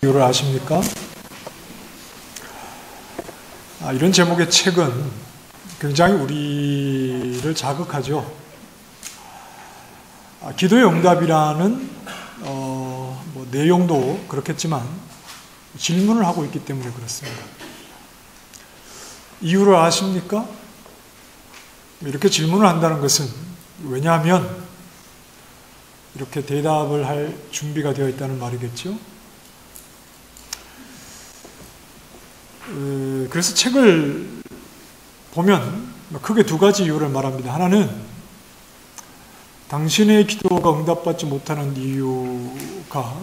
이유를 아십니까? 이런 제목의 책은 굉장히 우리를 자극하죠. 기도의 응답이라는 내용도 그렇겠지만 질문을 하고 있기 때문에 그렇습니다. 이유를 아십니까? 이렇게 질문을 한다는 것은 왜냐하면 이렇게 대답을 할 준비가 되어 있다는 말이겠죠. 그래서 책을 보면 크게 두 가지 이유를 말합니다. 하나는 당신의 기도가 응답받지 못하는 이유가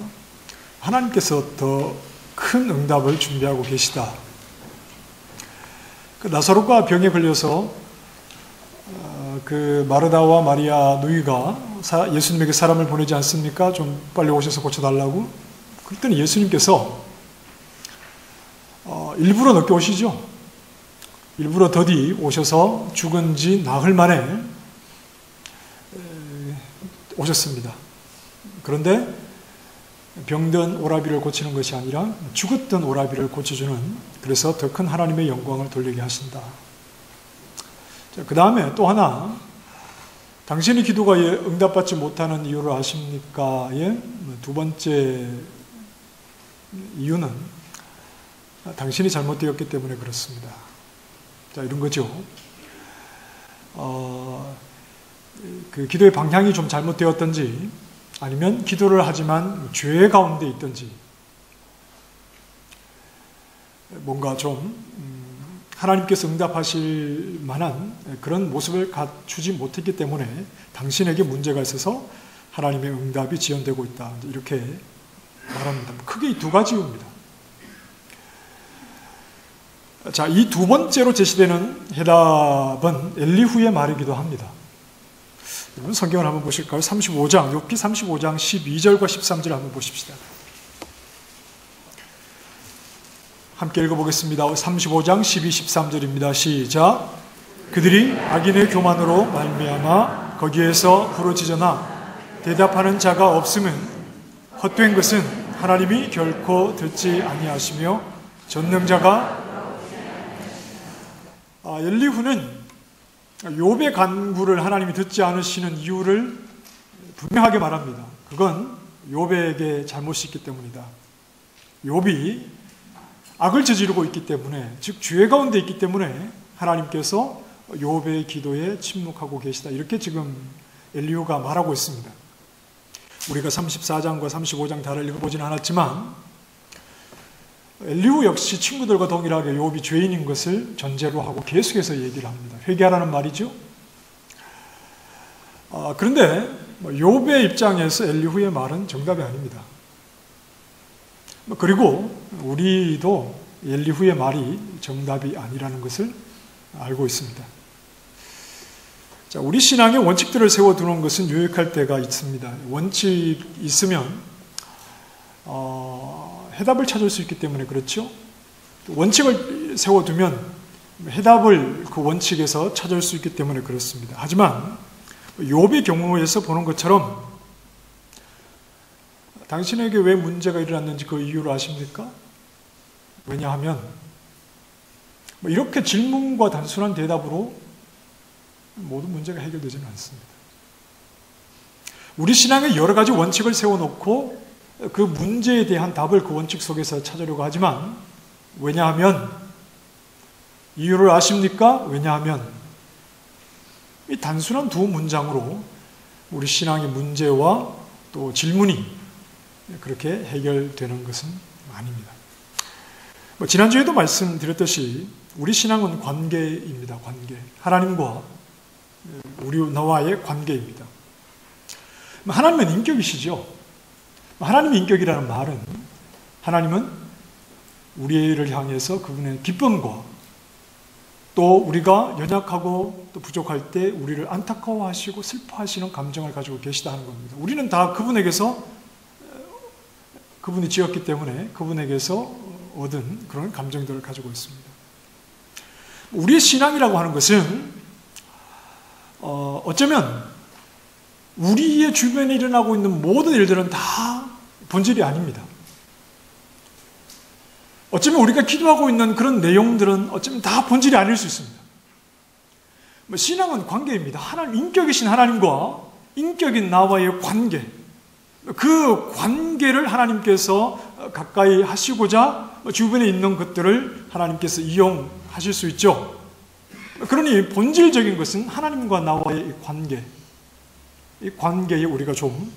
하나님께서 더 큰 응답을 준비하고 계시다. 나사로가 병에 걸려서 마르다와 마리아 누이가 예수님에게 사람을 보내지 않습니까? 좀 빨리 오셔서 고쳐달라고. 그랬더니 예수님께서 일부러 늦게 오시죠. 일부러 더디 오셔서 죽은 지 나흘 만에 오셨습니다. 그런데 병든 오라비를 고치는 것이 아니라 죽었던 오라비를 고쳐주는, 그래서 더 큰 하나님의 영광을 돌리게 하신다. 그 다음에 또 하나, 당신의 기도가 응답받지 못하는 이유를 아십니까?의 두 번째 이유는 당신이 잘못되었기 때문에 그렇습니다. 자, 이런 거죠. 그 기도의 방향이 좀 잘못되었던지, 아니면 기도를 하지만 죄 가운데 있던지, 뭔가 좀 하나님께서 응답하실 만한 그런 모습을 갖추지 못했기 때문에 당신에게 문제가 있어서 하나님의 응답이 지연되고 있다. 이렇게 말합니다. 크게 이 두 가지 이유입니다. 자, 이 두 번째로 제시되는 해답은 엘리후의 말이기도 합니다. 여러분 성경을 한번 보실까요? 35장, 욥기 35장 12절과 13절 한번 보십시다. 함께 읽어보겠습니다. 35장 12, 13절입니다. 시작. 그들이 악인의 교만으로 말미암아 거기에서 부러지거나 대답하는 자가 없음은 헛된 것은 하나님이 결코 듣지 아니하시며 전능자가 엘리후는 욥의 간구를 하나님이 듣지 않으시는 이유를 분명하게 말합니다. 그건 욥에게 잘못이 있기 때문이다. 욥이 악을 저지르고 있기 때문에, 즉 죄 가운데 있기 때문에 하나님께서 욥의 기도에 침묵하고 계시다. 이렇게 지금 엘리후가 말하고 있습니다. 우리가 34장과 35장 다를 읽어보지는 않았지만 엘리후 역시 친구들과 동일하게 욥이 죄인인 것을 전제로 하고 계속해서 얘기를 합니다. 회개하라는 말이죠. 그런데 욥의 입장에서 엘리후의 말은 정답이 아닙니다. 그리고 우리도 엘리후의 말이 정답이 아니라는 것을 알고 있습니다. 자, 우리 신앙의 원칙들을 세워두는 것은 유익할 때가 있습니다. 원칙이 있으면 해답을 찾을 수 있기 때문에 그렇죠. 원칙을 세워두면 해답을 그 원칙에서 찾을 수 있기 때문에 그렇습니다. 하지만 욥의 경우에서 보는 것처럼 당신에게 왜 문제가 일어났는지 그 이유를 아십니까? 왜냐하면 이렇게 질문과 단순한 대답으로 모든 문제가 해결되지는 않습니다. 우리 신앙에 여러 가지 원칙을 세워놓고 그 문제에 대한 답을 그 원칙 속에서 찾으려고 하지만, 왜냐하면, 이유를 아십니까? 왜냐하면 이 단순한 두 문장으로 우리 신앙의 문제와 또 질문이 그렇게 해결되는 것은 아닙니다. 지난주에도 말씀드렸듯이 우리 신앙은 관계입니다. 관계. 하나님과 나와의 관계입니다. 하나님은 인격이시죠. 하나님의 인격이라는 말은, 하나님은 우리를 향해서 그분의 기쁨과 또 우리가 연약하고 또 부족할 때 우리를 안타까워하시고 슬퍼하시는 감정을 가지고 계시다 하는 겁니다. 우리는 다 그분에게서, 그분이 지었기 때문에 그분에게서 얻은 그런 감정들을 가지고 있습니다. 우리의 신앙이라고 하는 것은 어쩌면 우리의 주변에 일어나고 있는 모든 일들은 다 본질이 아닙니다. 어쩌면 우리가 기도하고 있는 그런 내용들은 어쩌면 다 본질이 아닐 수 있습니다. 신앙은 관계입니다. 하나님, 인격이신 하나님과 인격인 나와의 관계, 그 관계를 하나님께서 가까이 하시고자 주변에 있는 것들을 하나님께서 이용하실 수 있죠. 그러니 본질적인 것은 하나님과 나와의 이 관계, 이 관계에 우리가 좀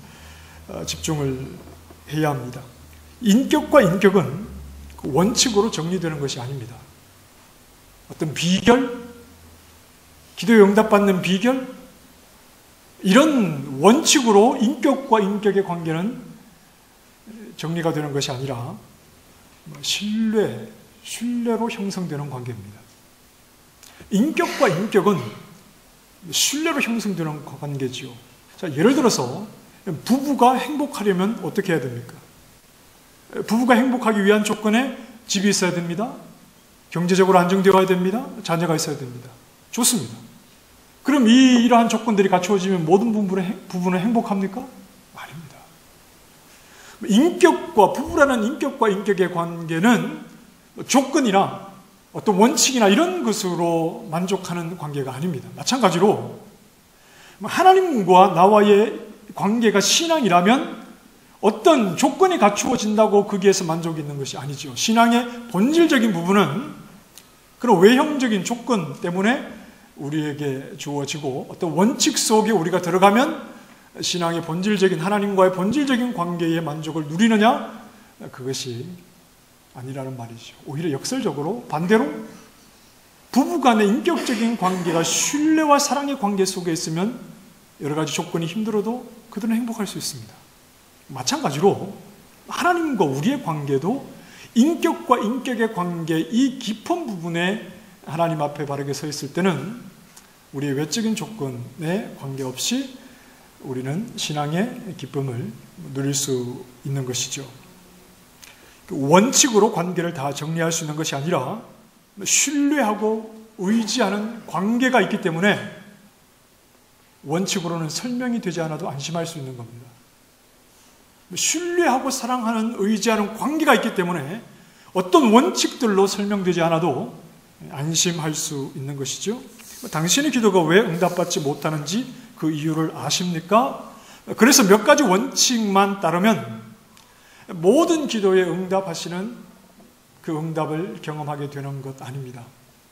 집중을 해야 합니다. 인격과 인격은 원칙으로 정리되는 것이 아닙니다. 어떤 비결, 기도에 응답받는 비결, 이런 원칙으로 인격과 인격의 관계는 정리가 되는 것이 아니라 신뢰로 형성되는 관계입니다. 인격과 인격은 신뢰로 형성되는 관계지요. 자, 예를 들어서 부부가 행복하려면 어떻게 해야 됩니까? 부부가 행복하기 위한 조건에 집이 있어야 됩니다. 경제적으로 안정되어야 됩니다. 자녀가 있어야 됩니다. 좋습니다. 그럼 이러한 조건들이 갖추어지면 모든 부부는 행복합니까? 아닙니다. 부부라는 인격과 인격의 관계는 조건이나 어떤 원칙이나 이런 것으로 만족하는 관계가 아닙니다. 마찬가지로 하나님과 나와의 관계가 신앙이라면 어떤 조건이 갖추어진다고 거기에서 만족이 있는 것이 아니죠. 신앙의 본질적인 부분은 그런 외형적인 조건 때문에 우리에게 주어지고 어떤 원칙 속에 우리가 들어가면 신앙의 본질적인 하나님과의 본질적인 관계의 만족을 누리느냐? 그것이 아니라는 말이죠. 오히려 역설적으로 반대로 부부간의 인격적인 관계가 신뢰와 사랑의 관계 속에 있으면 여러 가지 조건이 힘들어도 그들은 행복할 수 있습니다. 마찬가지로 하나님과 우리의 관계도 인격과 인격의 관계, 이 깊은 부분에 하나님 앞에 바르게 서 있을 때는 우리의 외적인 조건에 관계없이 우리는 신앙의 기쁨을 누릴 수 있는 것이죠. 원칙으로 관계를 다 정리할 수 있는 것이 아니라 신뢰하고 의지하는 관계가 있기 때문에 원칙으로는 설명이 되지 않아도 안심할 수 있는 겁니다. 신뢰하고 사랑하는, 의지하는 관계가 있기 때문에 어떤 원칙들로 설명되지 않아도 안심할 수 있는 것이죠. 당신의 기도가 왜 응답받지 못하는지 그 이유를 아십니까? 그래서 몇 가지 원칙만 따르면 모든 기도에 응답하시는 그 응답을 경험하게 되는 것 아닙니다.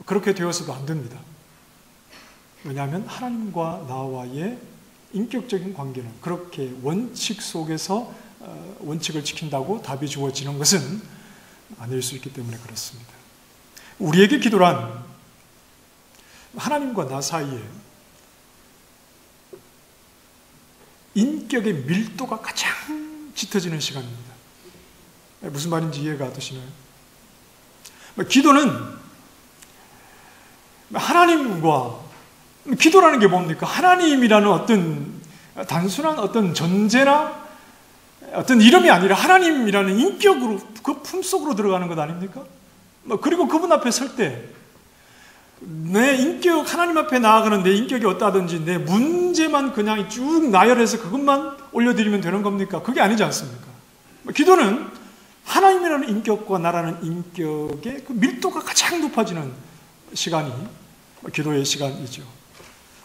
그렇게 되어서도 안 됩니다. 왜냐하면 하나님과 나와의 인격적인 관계는 그렇게 원칙 속에서 원칙을 지킨다고 답이 주어지는 것은 아닐 수 있기 때문에 그렇습니다. 우리에게 기도란 하나님과 나 사이에 인격의 밀도가 가장 짙어지는 시간입니다. 무슨 말인지 이해가 되시나요? 기도는 하나님과, 기도라는 게 뭡니까? 하나님이라는 어떤 단순한 어떤 존재나 어떤 이름이 아니라 하나님이라는 인격으로, 그 품속으로 들어가는 것 아닙니까? 그리고 그분 앞에 설 때 내 인격, 하나님 앞에 나아가는 내 인격이 어떠하든지 내 문제만 그냥 쭉 나열해서 그것만 올려드리면 되는 겁니까? 그게 아니지 않습니까? 기도는 하나님이라는 인격과 나라는 인격의 그 밀도가 가장 높아지는 시간이 기도의 시간이죠.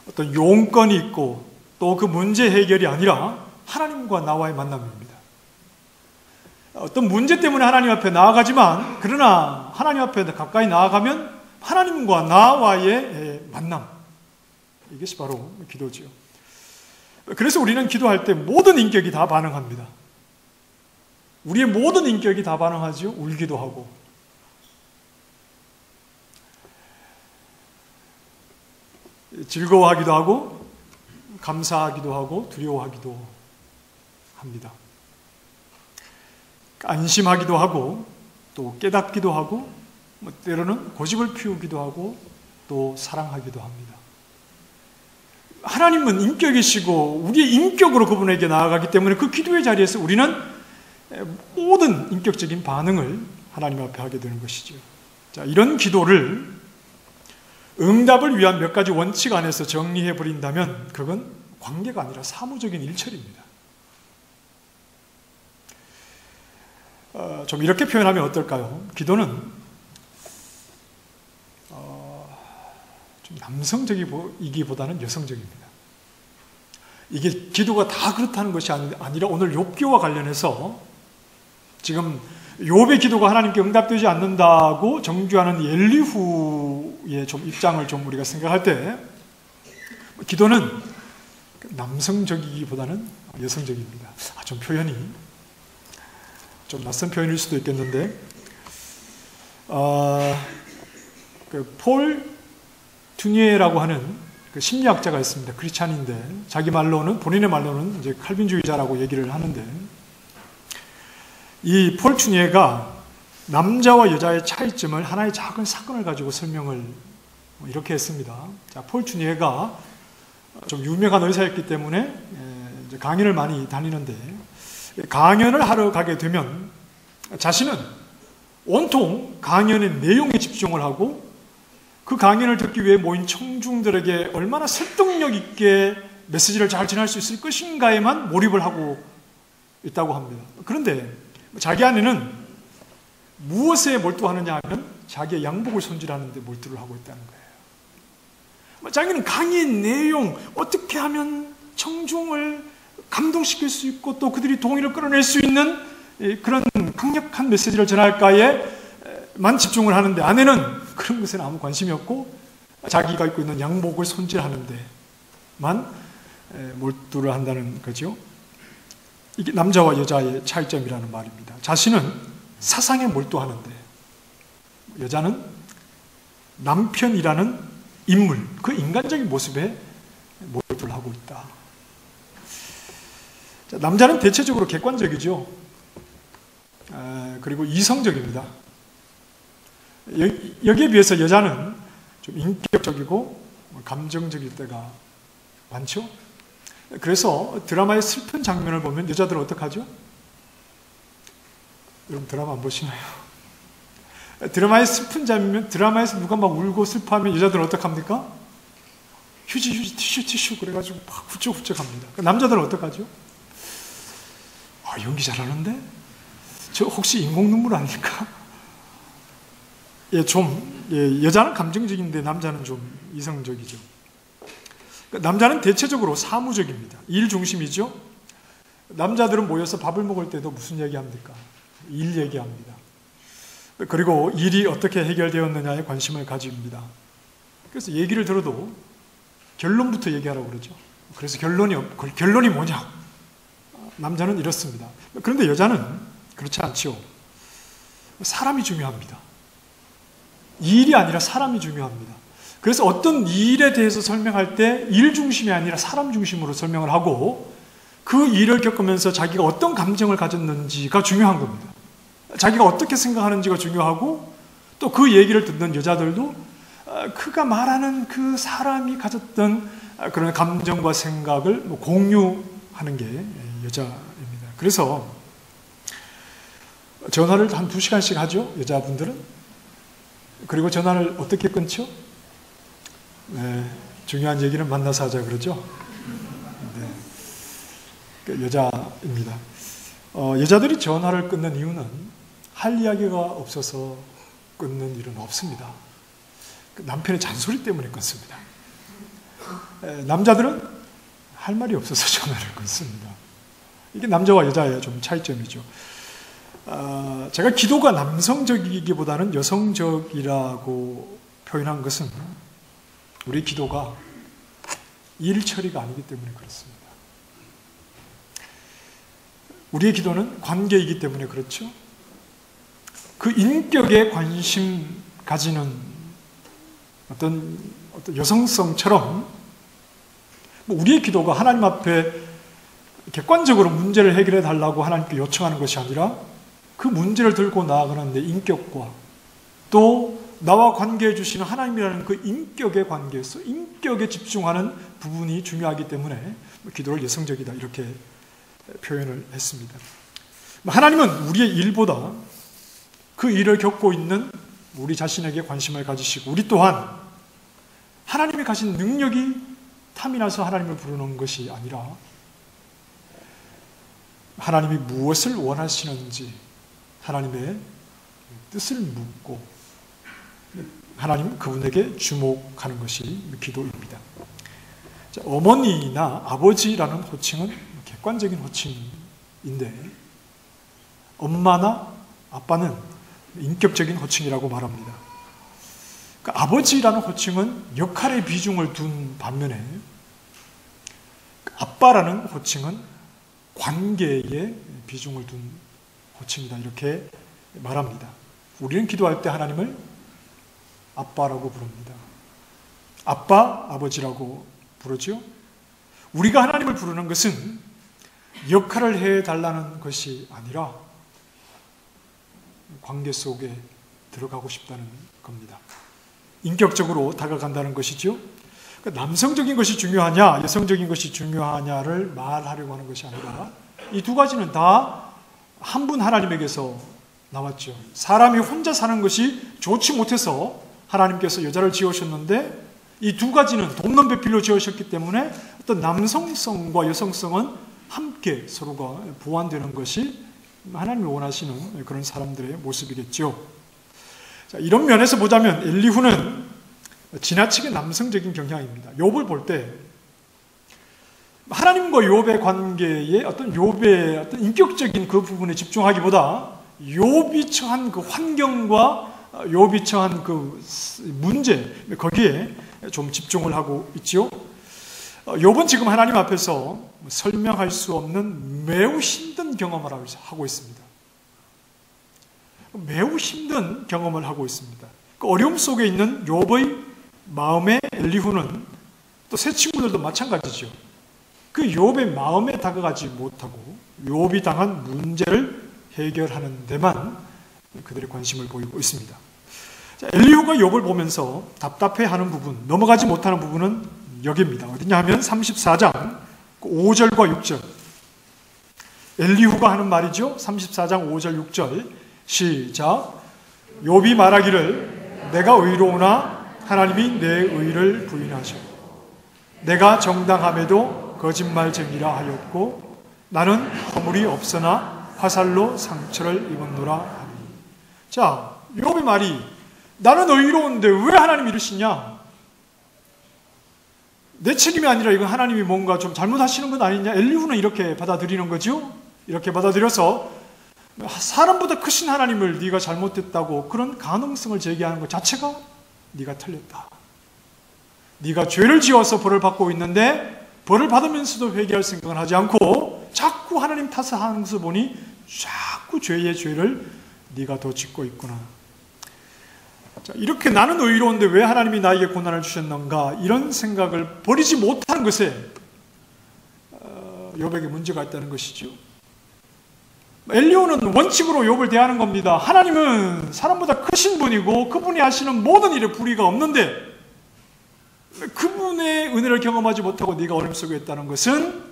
어떤 용건이 있고 또 그 문제 해결이 아니라 하나님과 나와의 만남입니다. 어떤 문제 때문에 하나님 앞에 나아가지만 그러나 하나님 앞에 가까이 나아가면 하나님과 나와의 만남, 이것이 바로 기도지요. 그래서 우리는 기도할 때 모든 인격이 다 반응합니다. 우리의 모든 인격이 다 반응하죠. 울기도 하고 즐거워하기도 하고 감사하기도 하고 두려워하기도 합니다. 안심하기도 하고 또 깨닫기도 하고 때로는 고집을 피우기도 하고 또 사랑하기도 합니다. 하나님은 인격이시고 우리의 인격으로 그분에게 나아가기 때문에 그 기도의 자리에서 우리는 모든 인격적인 반응을 하나님 앞에 하게 되는 것이죠. 자, 이런 기도를 응답을 위한 몇 가지 원칙 안에서 정리해 버린다면 그건 관계가 아니라 사무적인 일처리입니다. 좀 이렇게 표현하면 어떨까요? 기도는 좀 남성적이기보다는 여성적입니다. 이게 기도가 다 그렇다는 것이 아니라 오늘 욥기와 관련해서 지금 욥의 기도가 하나님께 응답되지 않는다고 정죄하는 엘리후의 좀 입장을 좀 우리가 생각할 때 기도는 남성적이기보다는 여성적입니다. 좀 표현이 좀 낯선 표현일 수도 있겠는데 폴 튜니에라고 하는 그 심리학자가 있습니다. 크리스찬인데 자기 말로는 본인의 말로는 이제 칼빈주의자라고 얘기를 하는데 이 폴 튜니에가 남자와 여자의 차이점을 하나의 작은 사건을 가지고 설명을 이렇게 했습니다. 자, 폴 튜니에가 좀 유명한 의사였기 때문에 이제 강연을 많이 다니는데 강연을 하러 가게 되면 자신은 온통 강연의 내용에 집중을 하고 그 강연을 듣기 위해 모인 청중들에게 얼마나 설득력 있게 메시지를 잘 전할 수 있을 것인가에만 몰입을 하고 있다고 합니다. 그런데 자기 안에는 무엇에 몰두하느냐 하면 자기의 양복을 손질하는 데 몰두를 하고 있다는 거예요. 자기는 강의의 내용, 어떻게 하면 청중을 감동시킬 수 있고 또 그들이 동의를 끌어낼 수 있는 그런 강력한 메시지를 전할까에만 집중을 하는데 아내는 그런 것에는 아무 관심이 없고 자기가 입고 있는 양복을 손질하는 데만 몰두를 한다는 거죠. 이게 남자와 여자의 차이점이라는 말입니다. 자신은 사상에 몰두하는데 여자는 남편이라는 인물, 그 인간적인 모습에 몰두를 하고 있다. 자, 남자는 대체적으로 객관적이죠. 그리고 이성적입니다. 여기에 비해서 여자는 좀 인격적이고 감정적일 때가 많죠. 그래서 드라마의 슬픈 장면을 보면 여자들은 어떡하죠? 여러분 드라마 안 보시나요? 드라마의 슬픈 장면, 드라마에서 누가 막 울고 슬퍼하면 여자들은 어떡합니까? 휴지, 티슈 그래가지고 막 훌쩍훌쩍 합니다. 남자들은 어떡하죠? 연기 잘하는데? 저 혹시 인공 눈물 아닙니까? 여자는 감정적인데 남자는 좀 이성적이죠. 남자는 대체적으로 사무적입니다. 일 중심이죠. 남자들은 모여서 밥을 먹을 때도 무슨 얘기합니까? 일 얘기합니다. 그리고 일이 어떻게 해결되었느냐에 관심을 가집니다. 그래서 얘기를 들어도 결론부터 얘기하라고 그러죠. 그래서 결론이 뭐냐? 남자는 이렇습니다. 그런데 여자는 그렇지 않죠. 사람이 중요합니다. 일이 아니라 사람이 중요합니다. 그래서 어떤 일에 대해서 설명할 때 일 중심이 아니라 사람 중심으로 설명을 하고 그 일을 겪으면서 자기가 어떤 감정을 가졌는지가 중요한 겁니다. 자기가 어떻게 생각하는지가 중요하고 또 그 얘기를 듣는 여자들도 그가 말하는 그 사람이 가졌던 그런 감정과 생각을 공유하는 게 여자입니다. 그래서 전화를 한 2시간씩 하죠. 여자분들은. 그리고 전화를 어떻게 끊죠? 중요한 얘기는 만나서 하자 그러죠. 여자입니다. 여자들이 전화를 끊는 이유는 할 이야기가 없어서 끊는 일은 없습니다. 남편의 잔소리 때문에 끊습니다. 남자들은 할 말이 없어서 전화를 끊습니다. 이게 남자와 여자의 좀 차이점이죠. 제가 기도가 남성적이기보다는 여성적이라고 표현한 것은 우리 기도가 일 처리가 아니기 때문에 그렇습니다. 우리의 기도는 관계이기 때문에 그렇죠. 그 인격에 관심 가지는 어떤 여성성처럼 우리의 기도가 하나님 앞에 객관적으로 문제를 해결해 달라고 하나님께 요청하는 것이 아니라 그 문제를 들고 나아가는 내 인격과 또 나와 관계해 주시는 하나님이라는 그 인격의 관계에서 인격에 집중하는 부분이 중요하기 때문에 기도를 여성적이다 이렇게 표현을 했습니다. 하나님은 우리의 일보다 그 일을 겪고 있는 우리 자신에게 관심을 가지시고 우리 또한 하나님이 가진 능력이 탐이 나서 하나님을 부르는 것이 아니라 하나님이 무엇을 원하시는지 하나님의 뜻을 묻고 하나님 그분에게 주목하는 것이 기도입니다. 자, 어머니나 아버지라는 호칭은 객관적인 호칭인데 엄마나 아빠는 인격적인 호칭이라고 말합니다. 그러니까 아버지라는 호칭은 역할의 비중을 둔 반면에 아빠라는 호칭은 관계에 비중을 둔 호칭이다, 이렇게 말합니다. 우리는 기도할 때 하나님을 아빠라고 부릅니다. 아빠, 아버지라고 부르죠. 우리가 하나님을 부르는 것은 역할을 해달라는 것이 아니라 관계 속에 들어가고 싶다는 겁니다. 인격적으로 다가간다는 것이죠. 그러니까 남성적인 것이 중요하냐, 여성적인 것이 중요하냐를 말하려고 하는 것이 아니라 이 두 가지는 다 한 분 하나님에게서 나왔죠. 사람이 혼자 사는 것이 좋지 못해서 하나님께서 여자를 지으셨는데 이 두 가지는 돕는 배필로 지으셨기 때문에 어떤 남성성과 여성성은 함께 서로가 보완되는 것이 하나님이 원하시는 그런 사람들의 모습이겠죠. 자, 이런 면에서 보자면 엘리후는 지나치게 남성적인 경향입니다. 욥을 볼 때 하나님과 욥의 관계에 어떤 욥의 어떤 인격적인 그 부분에 집중하기보다 욥이 처한 그 환경과 욥이 처한 그 문제, 거기에 좀 집중을 하고 있죠. 욥은 지금 하나님 앞에서 설명할 수 없는 매우 힘든 경험을 하고 있습니다. 매우 힘든 경험을 하고 있습니다. 그 어려움 속에 있는 욥의 마음의 엘리후는 또 새 친구들도 마찬가지죠. 그 욥의 마음에 다가가지 못하고 욥이 당한 문제를 해결하는 데만 그들의 관심을 보이고 있습니다. 자, 엘리후가 욥을 보면서 답답해하는 부분, 넘어가지 못하는 부분은 여기입니다. 어디냐 하면 34장 5절과 6절. 엘리후가 하는 말이죠. 34장 5절 6절 시작. 욥이 말하기를 내가 의로우나 하나님이 내 의를 부인하셔. 내가 정당함에도 거짓말쟁이라 하였고 나는 허물이 없으나 화살로 상처를 입었노라 하니. 자, 욥의 말이 나는 의로운데 왜 하나님이 이러시냐? 내 책임이 아니라 이건 하나님이 뭔가 좀 잘못하시는 것 아니냐? 엘리후는 이렇게 받아들이는 거죠. 이렇게 받아들여서 사람보다 크신 하나님을 네가 잘못했다고 그런 가능성을 제기하는 것 자체가 네가 틀렸다. 네가 죄를 지어서 벌을 받고 있는데 벌을 받으면서도 회개할 생각을 하지 않고 자꾸 하나님 탓을 하는 것을 보니 자꾸 죄의 죄를 네가 더 짓고 있구나. 자, 이렇게 나는 의로운데 왜 하나님이 나에게 고난을 주셨는가, 이런 생각을 버리지 못하는 것에 욥에게 문제가 있다는 것이죠. 엘리후는 원칙으로 욥을 대하는 겁니다. 하나님은 사람보다 크신 분이고 그분이 하시는 모든 일에 불의가 없는데 그분의 은혜를 경험하지 못하고 네가 어려움 속에 있다는 것은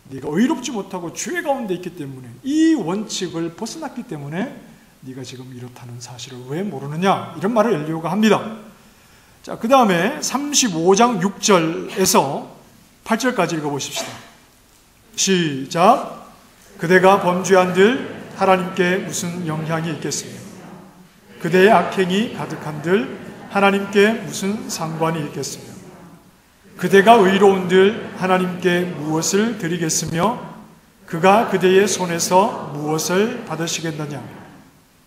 네가 의롭지 못하고 죄 가운데 있기 때문에, 이 원칙을 벗어났기 때문에 네가 지금 이렇다는 사실을 왜 모르느냐, 이런 말을 엘리후가 합니다. 자, 그 다음에 35장 6절에서 8절까지 읽어보십시다. 시작. 그대가 범죄한들 하나님께 무슨 영향이 있겠으며 그대의 악행이 가득한들 하나님께 무슨 상관이 있겠으며 그대가 의로운들 하나님께 무엇을 드리겠으며 그가 그대의 손에서 무엇을 받으시겠느냐.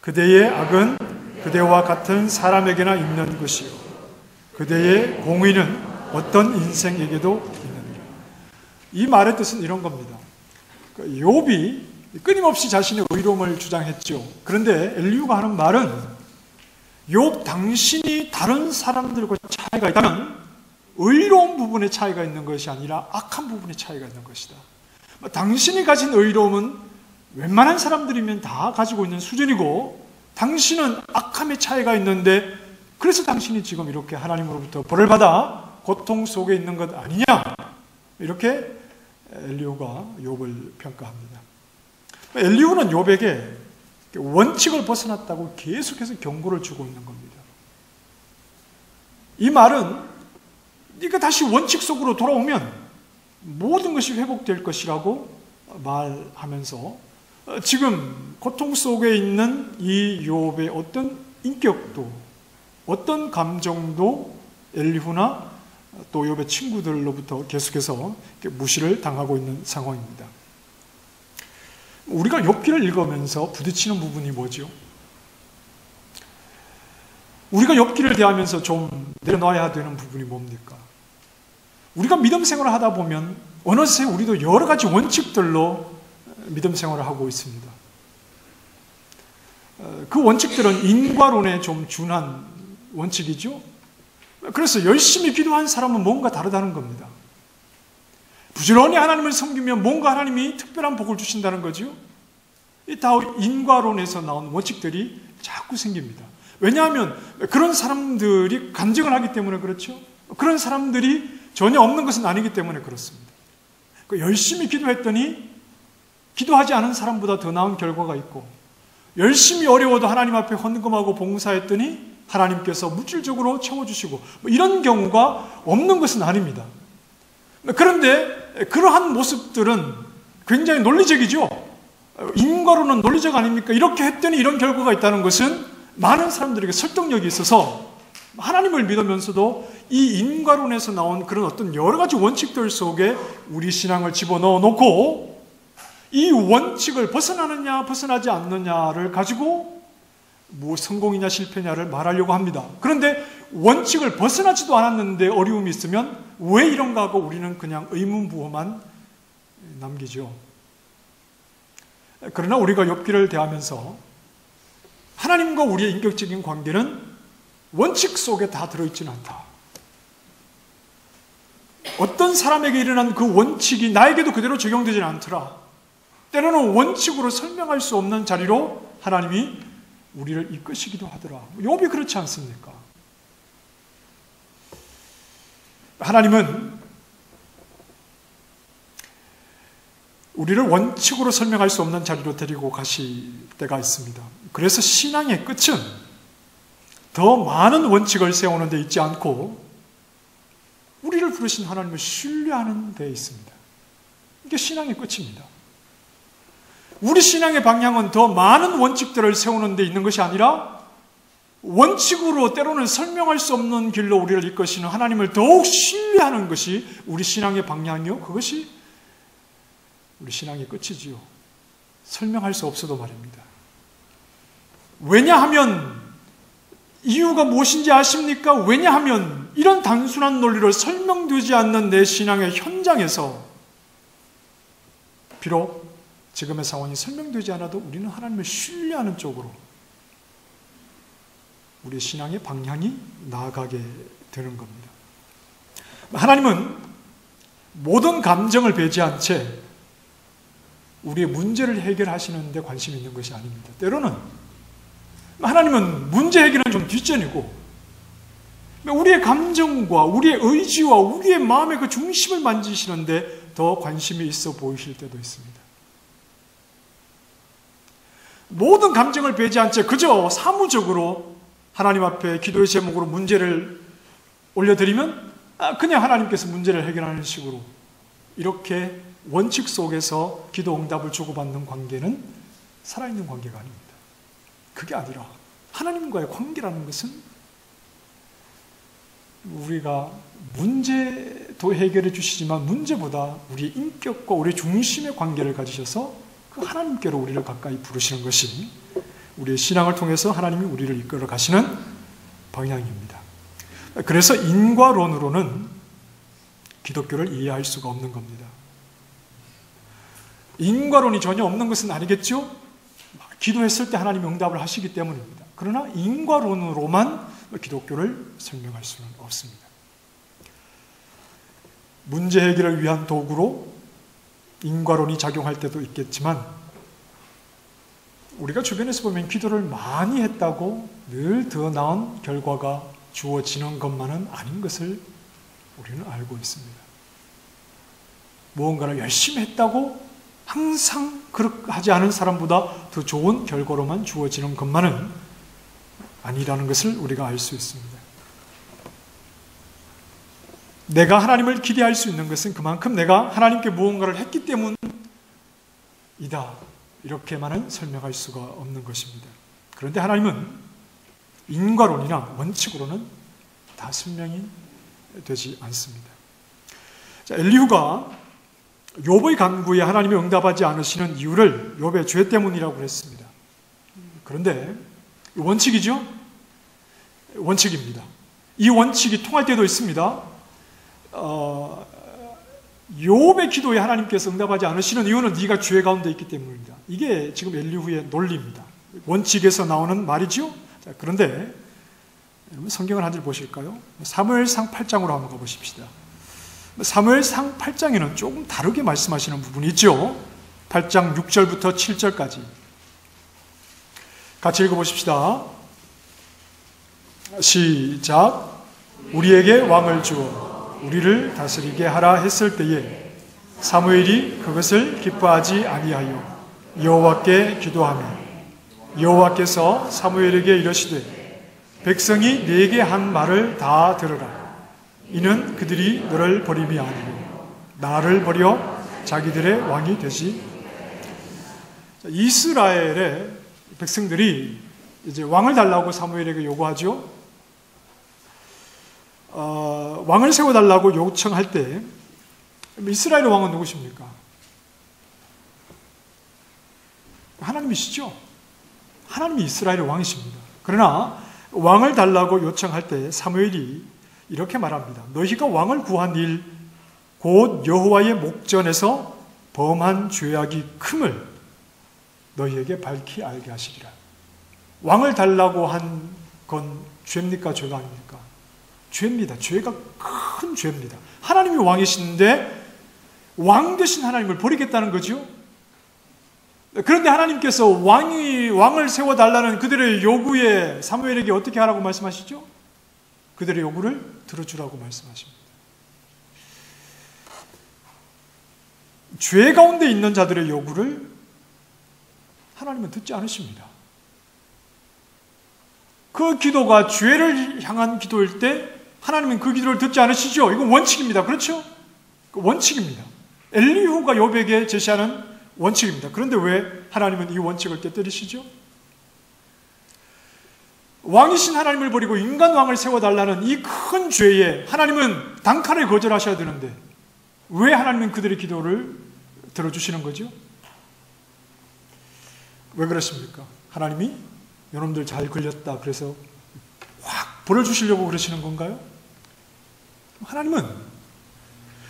그대의 악은 그대와 같은 사람에게나 있는 것이요 그대의 공의는 어떤 인생에게도 있느니라. 이 말의 뜻은 이런 겁니다. 욥이 끊임없이 자신의 의로움을 주장했죠. 그런데 엘리후가 하는 말은 욥 당신이 다른 사람들과 차이가 있다면 의로운 부분에 차이가 있는 것이 아니라 악한 부분에 차이가 있는 것이다. 당신이 가진 의로움은 웬만한 사람들이면 다 가지고 있는 수준이고 당신은 악함의 차이가 있는데 그래서 당신이 지금 이렇게 하나님으로부터 벌을 받아 고통 속에 있는 것 아니냐, 이렇게 엘리후가 욥을 평가합니다. 엘리후는 욥에게 원칙을 벗어났다고 계속해서 경고를 주고 있는 겁니다. 이 말은 네가 다시 원칙 속으로 돌아오면 모든 것이 회복될 것이라고 말하면서 지금 고통 속에 있는 이 욥의 어떤 인격도, 어떤 감정도 엘리후나 또 욥의 친구들로부터 계속해서 무시를 당하고 있는 상황입니다. 우리가 욥기를 읽으면서 부딪히는 부분이 뭐죠? 우리가 욥기를 대하면서 좀 내려놔야 되는 부분이 뭡니까? 우리가 믿음 생활을 하다 보면 어느새 우리도 여러 가지 원칙들로 믿음 생활을 하고 있습니다. 그 원칙들은 인과론에 좀 준한 원칙이죠. 그래서 열심히 기도한 사람은 뭔가 다르다는 겁니다. 부지런히 하나님을 섬기면 뭔가 하나님이 특별한 복을 주신다는 거죠. 이 다 인과론에서 나온 원칙들이 자꾸 생깁니다. 왜냐하면 그런 사람들이 간증을 하기 때문에 그렇죠. 그런 사람들이 전혀 없는 것은 아니기 때문에 그렇습니다. 열심히 기도했더니 기도하지 않은 사람보다 더 나은 결과가 있고, 열심히 어려워도 하나님 앞에 헌금하고 봉사했더니 하나님께서 물질적으로 채워주시고, 이런 경우가 없는 것은 아닙니다. 그런데 그러한 모습들은 굉장히 논리적이죠. 인과로는 논리적 아닙니까? 이렇게 했더니 이런 결과가 있다는 것은 많은 사람들에게 설득력이 있어서 하나님을 믿으면서도 이 인과론에서 나온 그런 어떤 여러 가지 원칙들 속에 우리 신앙을 집어넣어 놓고 이 원칙을 벗어나느냐 벗어나지 않느냐를 가지고 뭐 성공이냐 실패냐를 말하려고 합니다. 그런데 원칙을 벗어나지도 않았는데 어려움이 있으면 왜 이런가 하고 우리는 그냥 의문부호만 남기죠. 그러나 우리가 욥기를 대하면서 하나님과 우리의 인격적인 관계는 원칙 속에 다 들어있지는 않다. 어떤 사람에게 일어난 그 원칙이 나에게도 그대로 적용되지는 않더라. 때로는 원칙으로 설명할 수 없는 자리로 하나님이 우리를 이끄시기도 하더라. 욥이 그렇지 않습니까? 하나님은 우리를 원칙으로 설명할 수 없는 자리로 데리고 가실 때가 있습니다. 그래서 신앙의 끝은 더 많은 원칙을 세우는 데 있지 않고 우리를 부르신 하나님을 신뢰하는 데 있습니다. 이게 신앙의 끝입니다. 우리 신앙의 방향은 더 많은 원칙들을 세우는 데 있는 것이 아니라 원칙으로 때로는 설명할 수 없는 길로 우리를 이끄시는 하나님을 더욱 신뢰하는 것이 우리 신앙의 방향이요. 그것이 우리 신앙의 끝이지요. 설명할 수 없어도 말입니다. 왜냐하면 이유가 무엇인지 아십니까? 왜냐하면 이런 단순한 논리로 설명되지 않는 내 신앙의 현장에서 비록 지금의 상황이 설명되지 않아도 우리는 하나님을 신뢰하는 쪽으로 우리의 신앙의 방향이 나아가게 되는 겁니다. 하나님은 모든 감정을 배제한 채 우리의 문제를 해결하시는 데 관심이 있는 것이 아닙니다. 때로는 하나님은 문제 해결은 좀 뒷전이고 우리의 감정과 우리의 의지와 우리의 마음의 그 중심을 만지시는데 더 관심이 있어 보이실 때도 있습니다. 모든 감정을 배제한 채 그저 사무적으로 하나님 앞에 기도의 제목으로 문제를 올려드리면 그냥 하나님께서 문제를 해결하는 식으로 이렇게 원칙 속에서 기도 응답을 주고받는 관계는 살아있는 관계가 아닙니다. 그게 아니라 하나님과의 관계라는 것은 우리가 문제도 해결해 주시지만 문제보다 우리의 인격과 우리의 중심의 관계를 가지셔서 그 하나님께로 우리를 가까이 부르시는 것이 우리의 신앙을 통해서 하나님이 우리를 이끌어 가시는 방향입니다. 그래서 인과론으로는 기독교를 이해할 수가 없는 겁니다. 인과론이 전혀 없는 것은 아니겠죠? 기도했을 때 하나님이 응답을 하시기 때문입니다. 그러나 인과론으로만 기독교를 설명할 수는 없습니다. 문제 해결을 위한 도구로 인과론이 작용할 때도 있겠지만 우리가 주변에서 보면 기도를 많이 했다고 늘 더 나은 결과가 주어지는 것만은 아닌 것을 우리는 알고 있습니다. 무언가를 열심히 했다고 항상 그렇게 하지 않은 사람보다 더 좋은 결과로만 주어지는 것만은 아니라는 것을 우리가 알 수 있습니다. 내가 하나님을 기대할 수 있는 것은 그만큼 내가 하나님께 무언가를 했기 때문이다 이렇게만은 설명할 수가 없는 것입니다. 그런데 하나님은 인과론이나 원칙으로는 다 설명이 되지 않습니다. 자, 엘리후가 욥의 간구에 하나님이 응답하지 않으시는 이유를 욥의 죄 때문이라고 그랬습니다. 그런데 원칙이죠? 원칙입니다. 이 원칙이 통할 때도 있습니다. 욥의 기도에 하나님께서 응답하지 않으시는 이유는 네가 죄 가운데 있기 때문입니다. 이게 지금 엘리후의 논리입니다. 원칙에서 나오는 말이죠. 자, 그런데 여러분 성경을 한 줄 보실까요? 사무엘상 8장으로 한번 가보십시다. 사무엘상 8장에는 조금 다르게 말씀하시는 부분이 있죠. 8장 6절부터 7절까지 같이 읽어보십시다. 시작. 우리에게 왕을 주어 우리를 다스리게 하라 했을 때에 사무엘이 그것을 기뻐하지 아니하여 여호와께 기도하며 여호와께서 사무엘에게 이르시되 백성이 네게 한 말을 다 들으라. 이는 그들이 너를 버림이 아니고 나를 버려 자기들의 왕이 되지. 이스라엘의 백성들이 이제 왕을 달라고 사무엘에게 요구하죠. 왕을 세워달라고 요청할 때 이스라엘의 왕은 누구십니까? 하나님이시죠. 하나님이 이스라엘의 왕이십니다. 그러나 왕을 달라고 요청할 때 사무엘이 이렇게 말합니다. 너희가 왕을 구한 일 곧 여호와의 목전에서 범한 죄악이 큼을 너희에게 밝히 알게 하시리라. 왕을 달라고 한 건 죄입니까? 죄가 아닙니까? 죄입니다. 죄가 큰 죄입니다. 하나님이 왕이신데 왕 되신 하나님을 버리겠다는 거죠. 그런데 하나님께서 왕을 세워달라는 그들의 요구에 사무엘에게 어떻게 하라고 말씀하시죠? 그들의 요구를 들어주라고 말씀하십니다. 죄 가운데 있는 자들의 요구를 하나님은 듣지 않으십니다. 그 기도가 죄를 향한 기도일 때 하나님은 그 기도를 듣지 않으시죠? 이건 원칙입니다. 그렇죠? 원칙입니다. 엘리후가 욥에게 제시하는 원칙입니다. 그런데 왜 하나님은 이 원칙을 깨뜨리시죠? 왕이신 하나님을 버리고 인간 왕을 세워달라는 이 큰 죄에 하나님은 단칼에 거절하셔야 되는데 왜 하나님은 그들의 기도를 들어주시는 거죠? 왜 그렇습니까? 하나님이 여러분들 잘 걸렸다 그래서 확 벌을 주시려고 그러시는 건가요? 하나님은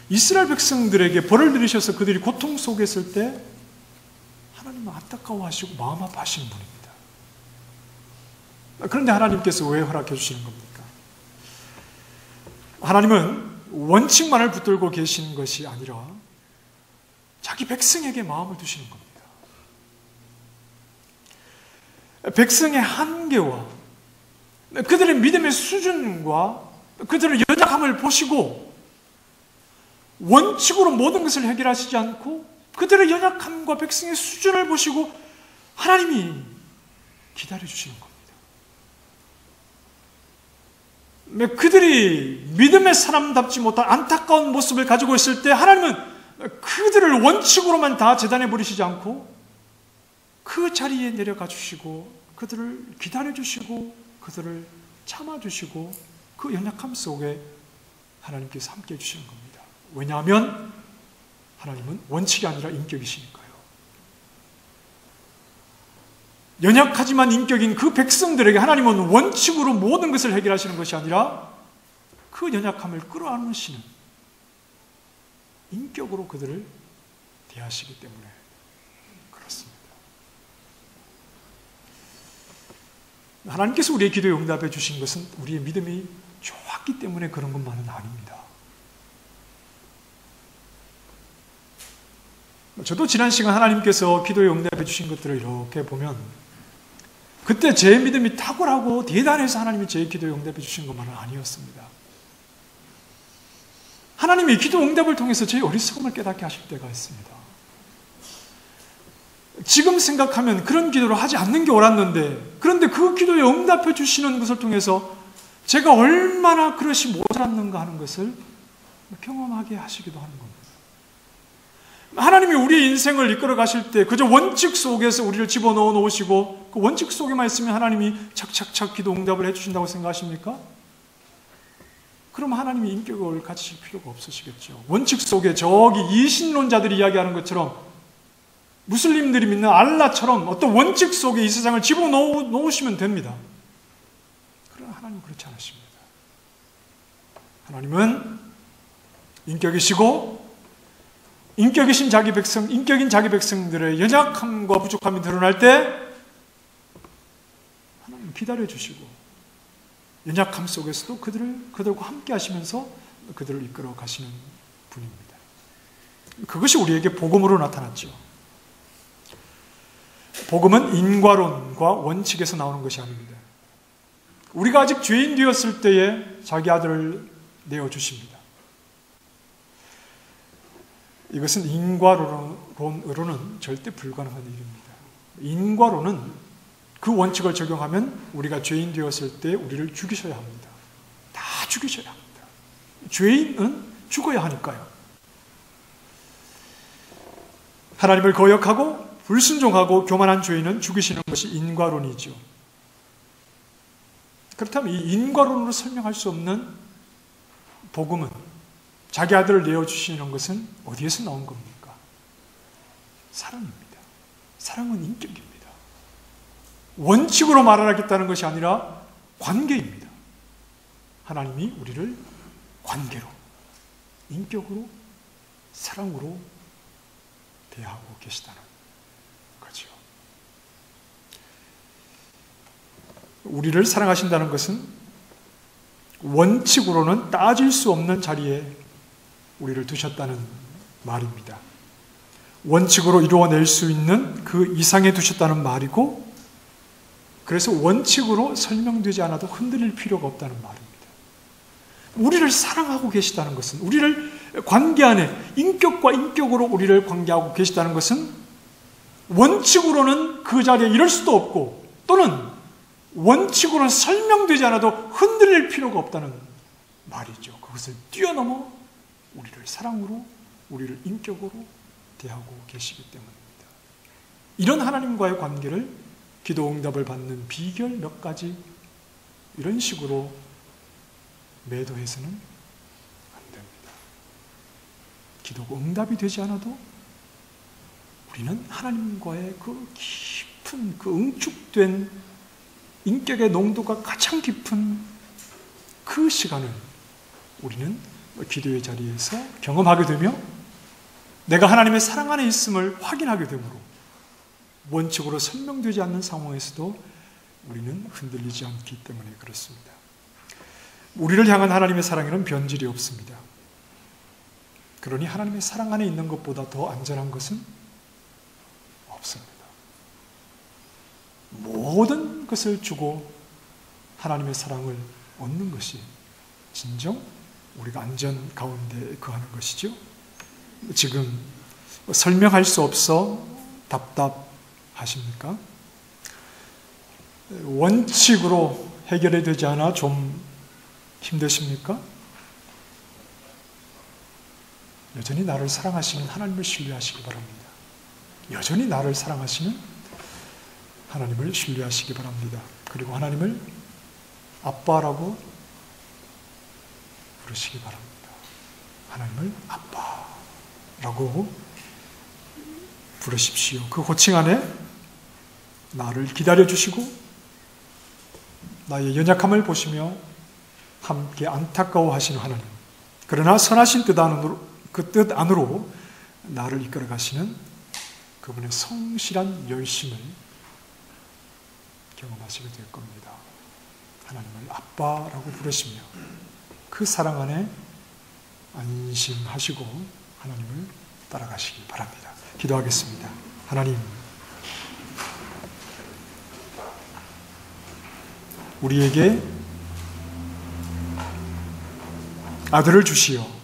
이스라엘 백성들에게 벌을 내리셔서 그들이 고통 속에 있을 때 하나님은 안타까워하시고 마음 아파하시는 분입니다. 그런데 하나님께서 왜 허락해 주시는 겁니까? 하나님은 원칙만을 붙들고 계시는 것이 아니라 자기 백성에게 마음을 두시는 겁니다. 백성의 한계와 그들의 믿음의 수준과 그들의 연약함을 보시고 원칙으로 모든 것을 해결하시지 않고 그들의 연약함과 백성의 수준을 보시고 하나님이 기다려주시는 겁니다. 그들이 믿음의 사람답지 못한 안타까운 모습을 가지고 있을 때 하나님은 그들을 원칙으로만 다 재단해 버리시지 않고 그 자리에 내려가 주시고 그들을 기다려 주시고 그들을 참아 주시고 그 연약함 속에 하나님께서 함께 해주시는 겁니다. 왜냐하면 하나님은 원칙이 아니라 인격이시니까요. 연약하지만 인격인 그 백성들에게 하나님은 원칙으로 모든 것을 해결하시는 것이 아니라 그 연약함을 끌어안으시는 인격으로 그들을 대하시기 때문에 그렇습니다. 하나님께서 우리의 기도에 응답해 주신 것은 우리의 믿음이 좋았기 때문에 그런 것만은 아닙니다. 저도 지난 시간 하나님께서 기도에 응답해 주신 것들을 이렇게 보면 그때 제 믿음이 탁월하고 대단해서 하나님이 제 기도에 응답해 주신 것만은 아니었습니다. 하나님이 기도 응답을 통해서 제 어리석음을 깨닫게 하실 때가 있습니다. 지금 생각하면 그런 기도를 하지 않는 게 옳았는데 그런데 그 기도에 응답해 주시는 것을 통해서 제가 얼마나 그릇이 모자랐는가 하는 것을 경험하게 하시기도 하는 겁니다. 하나님이 우리의 인생을 이끌어 가실 때 그저 원칙 속에서 우리를 집어넣어 놓으시고 그 원칙 속에만 있으면 하나님이 착착착 기도 응답을 해주신다고 생각하십니까? 그럼 하나님이 인격을 가지실 필요가 없으시겠죠. 원칙 속에 저기 이신론자들이 이야기하는 것처럼 무슬림들이 믿는 알라처럼 어떤 원칙 속에 이 세상을 집어넣으시면 됩니다. 그러나 하나님은 그렇지 않으십니다. 하나님은 인격이시고 인격이신 자기 백성, 인격인 자기 백성들의 연약함과 부족함이 드러날 때 하나님 기다려주시고 연약함 속에서도 그들과 함께 하시면서 그들을 이끌어 가시는 분입니다. 그것이 우리에게 복음으로 나타났죠. 복음은 인과론과 원칙에서 나오는 것이 아닙니다. 우리가 아직 죄인 되었을 때에 자기 아들을 내어주십니다. 이것은 인과론으로는 절대 불가능한 일입니다. 인과론은 그 원칙을 적용하면 우리가 죄인 되었을 때 우리를 죽이셔야 합니다. 다 죽이셔야 합니다. 죄인은 죽어야 하니까요. 하나님을 거역하고 불순종하고 교만한 죄인은 죽이시는 것이 인과론이죠. 그렇다면 이 인과론으로 설명할 수 없는 복음은 자기 아들을 내어주시는 것은 어디에서 나온 겁니까? 사랑입니다. 사랑은 인격입니다. 원칙으로 말하겠다는 것이 아니라 관계입니다. 하나님이 우리를 관계로, 인격으로, 사랑으로 대하고 계시다는 거죠. 우리를 사랑하신다는 것은 원칙으로는 따질 수 없는 자리에 우리를 두셨다는 말입니다. 원칙으로 이루어낼 수 있는 그 이상에 두셨다는 말이고, 그래서 원칙으로 설명되지 않아도 흔들릴 필요가 없다는 말입니다. 우리를 사랑하고 계시다는 것은, 우리를 관계 안에 인격과 인격으로 우리를 관계하고 계시다는 것은 원칙으로는 그 자리에 이럴 수도 없고, 또는 원칙으로는 설명되지 않아도 흔들릴 필요가 없다는 말이죠. 그것을 뛰어넘어 우리를 사랑으로, 우리를 인격으로 대하고 계시기 때문입니다. 이런 하나님과의 관계를 기도 응답을 받는 비결 몇 가지 이런 식으로 매도해서는 안 됩니다. 기도가 응답이 되지 않아도 우리는 하나님과의 그 깊은, 그 응축된 인격의 농도가 가장 깊은 그 시간을 우리는 기도의 자리에서 경험하게 되며 내가 하나님의 사랑 안에 있음을 확인하게 되므로 원칙으로 설명되지 않는 상황에서도 우리는 흔들리지 않기 때문에 그렇습니다. 우리를 향한 하나님의 사랑에는 변질이 없습니다. 그러니 하나님의 사랑 안에 있는 것보다 더 안전한 것은 없습니다. 모든 것을 주고 하나님의 사랑을 얻는 것이 진정 우리가 안전 가운데 거하는 것이죠. 지금 설명할 수 없어 답답하십니까? 원칙으로 해결이 되지 않아 좀 힘드십니까? 여전히 나를 사랑하시는 하나님을 신뢰하시기 바랍니다. 여전히 나를 사랑하시는 하나님을 신뢰하시기 바랍니다. 그리고 하나님을 아빠라고 부르시기 바랍니다. 하나님을 아빠라고 부르십시오. 그 호칭 안에 나를 기다려주시고 나의 연약함을 보시며 함께 안타까워하시는 하나님, 그러나 선하신 그 뜻 안으로 나를 이끌어 가시는 그분의 성실한 열심을 경험하시게 될 겁니다. 하나님을 아빠라고 부르시며 그 사랑 안에 안심하시고 하나님을 따라가시기 바랍니다. 기도하겠습니다. 하나님, 우리에게 아들을 주시어